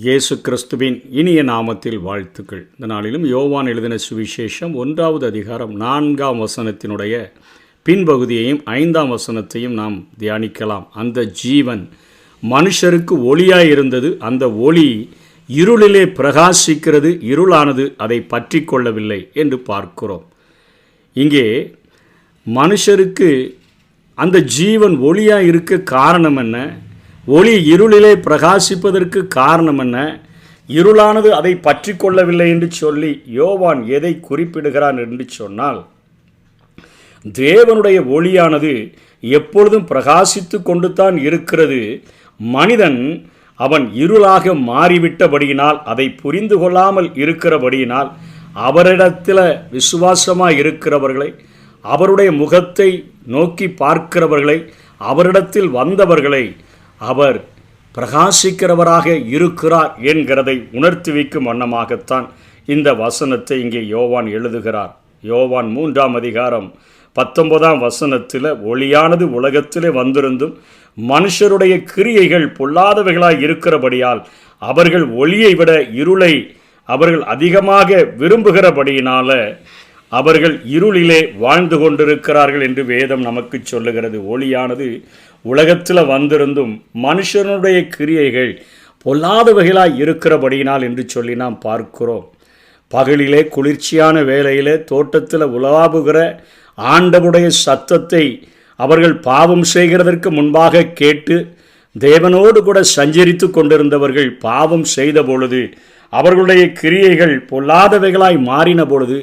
இயேசு கிறிஸ்துவின் இனிய நாமத்தில் வாழ்த்துக்கள். இந்த நாளிலும் யோவான் எழுதின சுவிசேஷம் 1வது அதிகாரம் 4ஆம் வசனத்தினுடைய பின்பகுதியையும் 5ஆம் வசனத்தையும் நாம் தியானிக்கலாம். அந்த ஜீவன் மனுஷருக்கு ஒளியாய் இருந்தது, அந்த ஒளி இருளிலே பிரகாசிக்கிறது, இருளானது அதை பற்றி கொள்ளவில்லை என்று பார்க்கிறோம். இங்கே மனுஷருக்கு அந்த ஜீவன் ஒளியாய் இருக்க காரணம் என்ன? ஒளி இருளிலே பிரகாசிப்பதற்கு காரணம் என்ன? இருளானது அதை பற்றி கொள்ளவில்லை என்று சொல்லி யோவான் எதை குறிப்பிடுகிறான் என்று சொன்னால், தேவனுடைய ஒளியானது எப்பொழுதும் பிரகாசித்து கொண்டு தான் இருக்கிறது. மனிதன் அவன் இருளாக மாறிவிட்டபடியினால், அதை புரிந்து கொள்ளாமல் இருக்கிறபடியினால், அவரிடத்தில் விசுவாசமாக இருக்கிறவர்களை, அவருடைய முகத்தை நோக்கி பார்க்கிறவர்களை, அவரிடத்தில் வந்தவர்களை அவர் பிரகாசிக்கிறவராக இருக்கிறார் என்கிறதை உணர்த்தி வைக்கும் வண்ணமாகத்தான் இந்த வசனத்தை இங்கே யோவான் எழுதுகிறார். யோவான் 3ஆம் அதிகாரம் 19ஆம் வசனத்தில், ஒளியானது உலகத்திலே வந்திருந்தும் மனுஷருடைய கிரியைகள் பொல்லாதவைகளாய் இருக்கிறபடியால் அவர்கள் ஒளியை விட இருளை அவர்கள் அதிகமாக விரும்புகிறபடியினால அவர்கள் இருளிலே வாழ்ந்து கொண்டிருக்கிறார்கள் என்று வேதம் நமக்கு சொல்லுகிறது. ஒளியானது உலகத்தில் வந்திருந்தும் மனுஷனுடைய கிரியைகள் பொல்லாதவைகளாய் இருக்கிறபடியினால் என்று சொல்லி நாம் பார்க்கிறோம். பகலிலே குளிர்ச்சியான வேளையிலே தோட்டத்தில் உலாவுகிற ஆண்டவருடைய சத்தத்தை அவர்கள் பாவம் செய்கிறதற்கு முன்பாக கேட்டு தேவனோடு கூட சஞ்சரித்து கொண்டிருந்தவர்கள் பாவம் செய்த பொழுது, அவர்களுடைய கிரியைகள் பொல்லாதவைகளாய் மாறின பொழுது,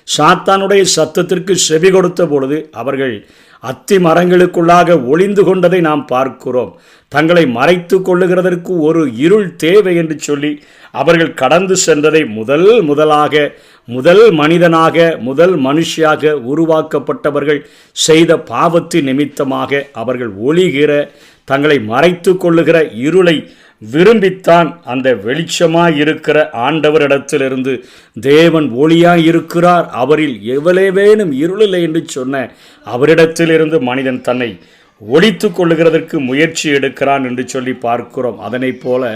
சாத்தானுடைய சத்தத்திற்கு செவி கொடுத்த பொழுது அவர்கள் அத்தி மரங்களுக்குள்ளாக ஒளிந்து கொண்டதை நாம் பார்க்கிறோம். தங்களை மறைத்து கொள்ளுகிறதற்கு ஒரு இருள் தேவை என்று சொல்லி அவர்கள் கடந்து சென்றதை முதல் மனிதனாக முதல் மனுஷியாக உருவாக்கப்பட்டவர்கள் செய்த பாவத்தின் நிமித்தமாக அவர்கள் ஒளிகிற, தங்களை மறைத்து கொள்ளுகிற இருளை விரும்பித்தான் அந்த வெளிச்சமாயிருக்கிற ஆண்டவரிடத்திலிருந்து தேவன் ஒளியாயிருக்கிறார், அவரில் எவ்வளவேனும் இருளில்லை என்று சொன்ன அவரிடத்திலிருந்து மனிதன் தன்னை ஒளித்து கொள்ளுகிறதற்கு முயற்சி எடுக்கிறான் என்று சொல்லி பார்க்கிறோம். அதனை போல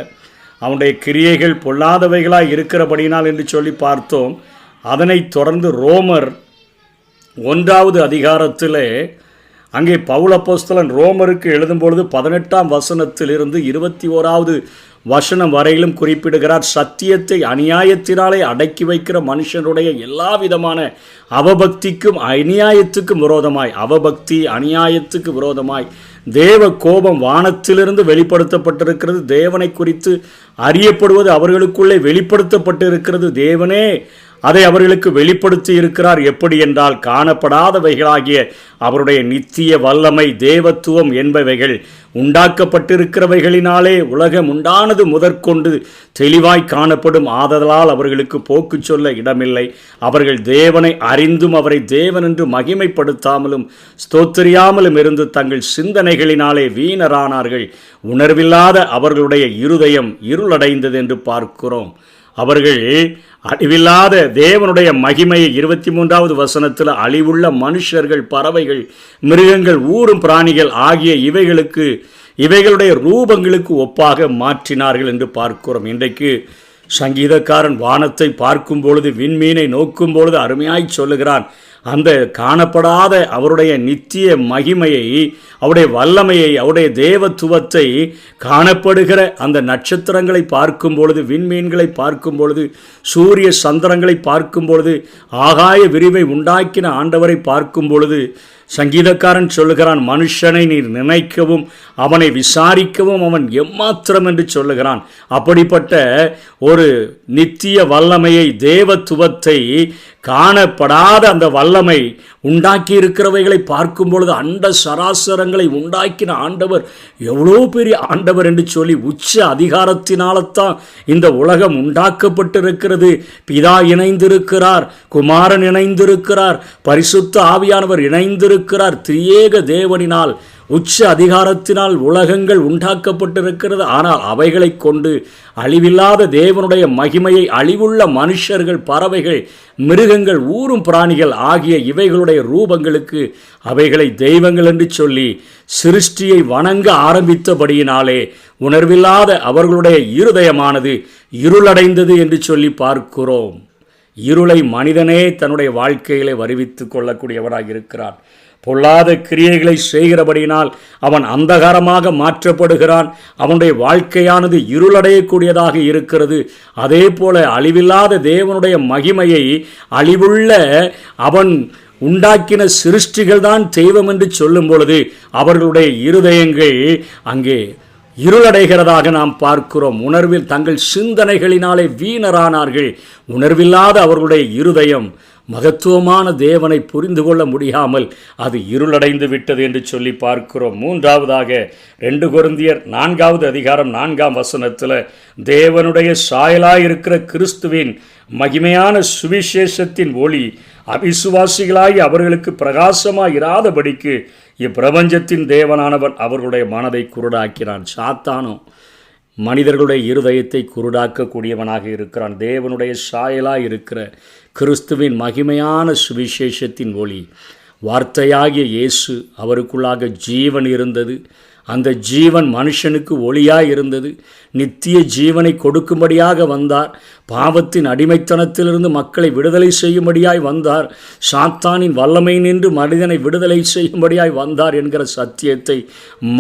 அவனுடைய கிரியைகள் பொல்லாதவைகளாய் இருக்கிறபடினால் என்று சொல்லி பார்த்தோம். அதனைத் தொடர்ந்து ரோமர் 1வது அதிகாரத்திலே அங்கே பவுல் அப்போஸ்தலன் ரோமருக்கு எழுதும்பொழுது 18ஆம் வசனத்திலிருந்து 21வது வசனம் வரையிலும் குறிப்பிடுகிறார். சத்தியத்தை அநியாயத்தினாலே அடக்கி வைக்கிற மனுஷனுடைய எல்லா விதமான அவபக்திக்கும் அநியாயத்துக்கும் விரோதமாய், அவபக்தி அநியாயத்துக்கு விரோதமாய் தேவ கோபம் வானத்திலிருந்து வெளிப்படுத்தப்பட்டிருக்கிறது. தேவனை குறித்து அறியப்படுவது அவர்களுக்குள்ளே வெளிப்படுத்தப்பட்டிருக்கிறது. தேவனே அதை அவர்களுக்கு வெளிப்படுத்தி இருக்கிறார். எப்படி என்றால், காணப்படாதவைகளாகிய அவருடைய நித்திய வல்லமை, தேவத்துவம் என்பவைகள் உண்டாக்கப்பட்டிருக்கிறவைகளினாலே உலகம் உண்டானது முதற்கொண்டு தெளிவாய் காணப்படும். ஆதலால் அவர்களுக்கு போக்கு சொல்ல இடமில்லை. அவர்கள் தேவனை அறிந்தும் அவரை தேவன் என்று மகிமைப்படுத்தாமலும் ஸ்தோத்திரியாமலும் இருந்து தங்கள் சிந்தனைகளினாலே வீணரானார்கள். உணர்வில்லாத அவர்களுடைய இருதயம் இருளடைந்தது என்று பார்க்கிறோம். அவர்கள் அழிவில்லாத தேவனுடைய மகிமையை 23வது வசனத்தில் அழிவுள்ள மனுஷர்கள், பறவைகள், மிருகங்கள், ஊரும் பிராணிகள் ஆகிய இவைகளுடைய ரூபங்களுக்கு ஒப்பாக மாற்றினார்கள் என்று பார்க்கிறோம். இன்றைக்கு சங்கீதக்காரன் வானத்தை பார்க்கும் பொழுது, விண்மீனை நோக்கும் பொழுது அருமையாய் சொல்லுகிறான், அந்த காணப்படாத அவருடைய நித்திய மகிமையை, அவருடைய வல்லமையை, அவருடைய தேவத்துவத்தை காணப்படுகிற அந்த நட்சத்திரங்களை பார்க்கும் பொழுது, விண்மீன்களை பார்க்கும் பொழுது, சூரிய சந்திரங்களை பார்க்கும் பொழுது, ஆகாய விரிவை உண்டாக்கின ஆண்டவரை பார்க்கும் பொழுது சங்கீதக்காரன் சொல்லுகிறான், மனுஷனை நீர் நினைக்கவும் அவனை விசாரிக்கவும் அவன் எம்மாத்திரம் என்று சொல்லுகிறான். அப்படிப்பட்ட ஒரு நித்திய வல்லமையை, தேவத்துவத்தை, காணப்படாத அந்த வல்லமை உண்டாக்கி இருக்கிறவைகளை பார்க்கும் பொழுது, அண்ட சராசரங்களை உண்டாக்கின ஆண்டவர் எவ்வளோ பெரிய ஆண்டவர் என்று சொல்லி உச்ச அதிகாரத்தினால்தான் இந்த உலகம் உண்டாக்கப்பட்டிருக்கிறது. பிதா இணைந்திருக்கிறார், குமாரன் இணைந்திருக்கிறார், பரிசுத்த ஆவியானவர் இணைந்திருக்கிறார். இருக்கிறார். திரியேக தேவனினால் உச்ச அதிகாரத்தினால் உலகங்கள் உண்டாக்கப்பட்டிருக்கிறது. ஆனால் அவைகளை கொண்டு அழிவில்லாத தேவனுடைய மகிமையை அழிவுள்ள மனுஷர்கள், பறவைகள், மிருகங்கள், ஊரும் பிராணிகள் ஆகிய இவைகளுடைய ரூபங்களுக்கு அவைகளை தெய்வங்கள் என்று சொல்லி சிருஷ்டியை வணங்க ஆரம்பித்தபடியினாலே உணர்வில்லாத அவர்களுடைய இருதயமானது இருளடைந்தது என்று சொல்லி பார்க்கிறோம். இருளை மனிதனே தன்னுடைய வாழ்க்கையிலே வருவித்து கொள்ளக்கூடியவராக இருக்கிறான். பொல்லாத கிரியைகளை செய்கிறபடியினால் அவன் அந்தகாரமாக மாற்றப்படுகிறான். அவனுடைய வாழ்க்கையானது இருளடையக்கூடியதாக இருக்கிறது. அதே போல அழிவில்லாத தேவனுடைய மகிமையை அழிவுள்ள அவன் உண்டாக்கின சிருஷ்டிகள் தான் தெய்வம் என்று சொல்லும் பொழுது அவர்களுடைய இருதயங்கள் அங்கே இருளடைகிறதாக நாம் பார்க்கிறோம். உணர்வில் தங்கள் சிந்தனைகளினாலே வீணரானார்கள். உணர்வில்லாத அவர்களுடைய இருதயம் மகத்துவமான தேவனை புரிந்து கொள்ள முடியாமல் அது இருளடைந்து விட்டது என்று சொல்லி பார்க்கிறோம். மூன்றாவதாக 2 கொரிந்தியர் 4வது அதிகாரம் 4ஆம் வசனத்தில் தேவனுடைய சாயலாயிருக்கிற கிறிஸ்துவின் மகிமையான சுவிசேஷத்தின் ஒளி அவிசுவாசிகளாகி அவர்களுக்கு பிரகாசமாய் இராதபடிக்கு இப்பிரபஞ்சத்தின் தேவனானவன் அவர்களுடைய மனதை குருடாக்கிறான். சாத்தானோ மனிதர்களுடைய இருதயத்தை குருடாக்கக்கூடியவனாக இருக்கிறான். தேவனுடைய சாயலாய் இருக்கிற கிறிஸ்துவின் மகிமையான சுவிசேஷத்தின் ஒளி, வார்த்தையாகிய இயேசு, அவருக்குள்ளாக ஜீவன் இருந்தது. அந்த ஜீவன் மனுஷனுக்கு ஒளியாய் இருந்தது. நித்திய ஜீவனை கொடுக்கும்படியாக வந்தார். பாவத்தின் அடிமைத்தனத்திலிருந்து மக்களை விடுதலை செய்யும்படியாய் வந்தார். சாத்தானின் வல்லமை நின்று மனிதனை விடுதலை செய்யும்படியாய் வந்தார் என்கிற சத்தியத்தை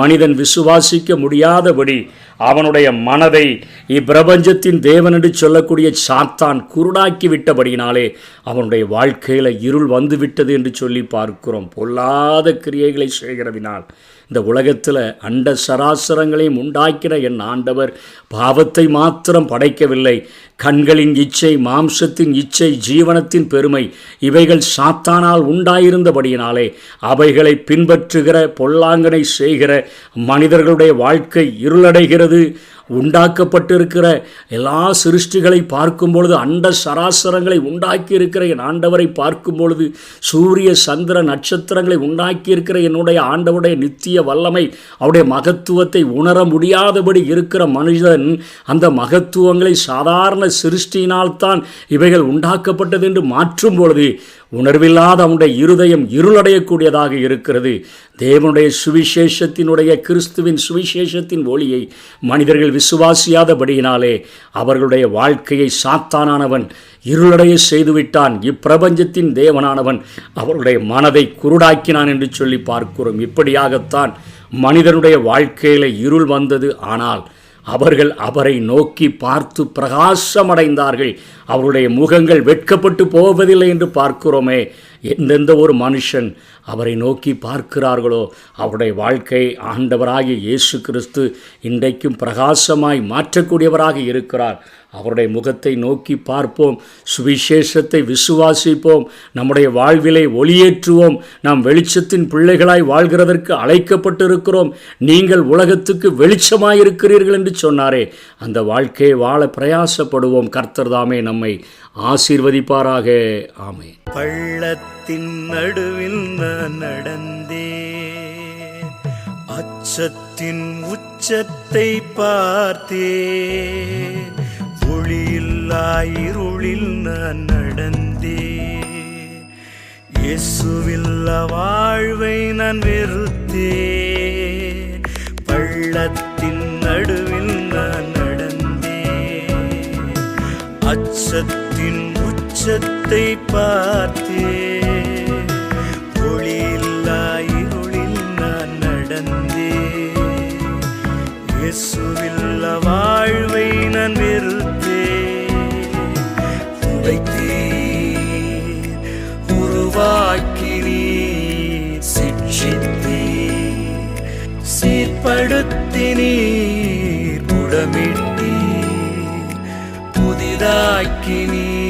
மனிதன் விசுவாசிக்க முடியாதபடி அவனுடைய மனதை இப்பிரபஞ்சத்தின் தேவன் என்று சொல்லக்கூடிய சாத்தான் குருடாக்கி விட்டபடியினாலே அவனுடைய வாழ்க்கையில் இருள் வந்துவிட்டது என்று சொல்லி பார்க்கிறோம். பொல்லாத கிரியைகளை செய்கிறவினால் இந்த உலகத்தில் அண்ட சராசரங்களையும் உண்டாக்கிற என் ஆண்டவர் பாவத்தை மாத்திரம் படைக்கவில்லை. கண்களின் இச்சை, மாம்சத்தின் இச்சை, ஜீவனத்தின் பெருமை இவைகள் சாத்தானால் உண்டாயிருந்தபடியினாலே அவைகளை பின்பற்றுகிற பொல்லாங்கனை செய்கிற மனிதர்களுடைய வாழ்க்கை இருளடைகிறது. உண்டாக்கப்பட்டிருக்கிற எல்லா சிருஷ்டிகளை பார்க்கும் பொழுது, அண்ட சராசரங்களை உண்டாக்கி இருக்கிற என் ஆண்டவரை பார்க்கும் பொழுது, சூரிய சந்திர நட்சத்திரங்களை உண்டாக்கி இருக்கிற என்னுடைய ஆண்டவருடைய நித்திய வல்லமை, அவருடைய மகத்துவத்தை உணர முடியாதபடி இருக்கிற மனிதன் அந்த மகத்துவங்களை சாதாரண சிருஷ்டியினால்தான் இவைகள் உண்டாக்கப்பட்டது என்று மாற்றும் பொழுது உணர்வில்லாத அவனுடைய இருதயம் இருளடையக்கூடியதாக இருக்கிறது. தேவனுடைய சுவிசேஷத்தினுடைய கிறிஸ்துவின் சுவிசேஷத்தின் ஒளியை மனிதர்கள் விசுவாசியாதபடியினாலே அவர்களுடைய வாழ்க்கையை சாத்தானானவன் இருளடைய செய்துவிட்டான். இப்பிரபஞ்சத்தின் தேவனானவன் அவர்களுடைய மனதை குருடாக்கினான் என்று சொல்லி பார்க்கிறோம். இப்படியாகத்தான் மனிதனுடைய வாழ்க்கையில் இருள் வந்தது. ஆனால் அவர்கள் அவரை நோக்கி பார்த்து பிரகாசமடைந்தார்கள். அவருடைய முகங்கள் வெட்கப்பட்டு போவதில்லை என்று பார்க்கிறோமே. எந்தெந்த ஒரு மனுஷன் அவரை நோக்கி பார்க்கிறார்களோ அவருடைய வாழ்க்கை ஆண்டவராகிய இயேசு கிறிஸ்து இன்றைக்கும் பிரகாசமாய் மாற்றக்கூடியவராக இருக்கிறார். அவருடைய முகத்தை நோக்கி பார்ப்போம், சுவிசேஷத்தை விசுவாசிப்போம், நம்முடைய வாழ்விலை ஒளியேற்றுவோம். நாம் வெளிச்சத்தின் பிள்ளைகளாய் வாழ்கிறதற்கு அழைக்கப்பட்டிருக்கிறோம். நீங்கள் உலகத்துக்கு வெளிச்சமாயிருக்கிறீர்கள் என்று சொன்னாரே, அந்த வாழ்க்கையை வாழ பிரயாசப்படுவோம். கர்த்தர் தாமே நம்மை ஆசீர்வதிப்பாராக. ஆமென். பள்ளத்தின் நடுவில் நான் நடந்தேன், அச்சத்தின் உச்சத்தை பார்த்தேன். ஒளியில்லா இருளில் நான் நடந்தேன், இயேசுவில்லா வாழ்வை நான் வெறுத்தேன். பள்ளத்தின் நடுவில் நான் நடந்தேன், அச்சத்தின் உச்சத்தை பார்த்தேன். ஒளியில்லா இருளில் நான் நடந்தேன், இயேசுவில்லா வாழ்வை நான் வெறுத்தேன். உடைத்தீர், உருவாக்கினீர், சிட்சித்தீர், சீர்படுத்தினீர், புடமிட்டீர், புதிதாக்கினீர்,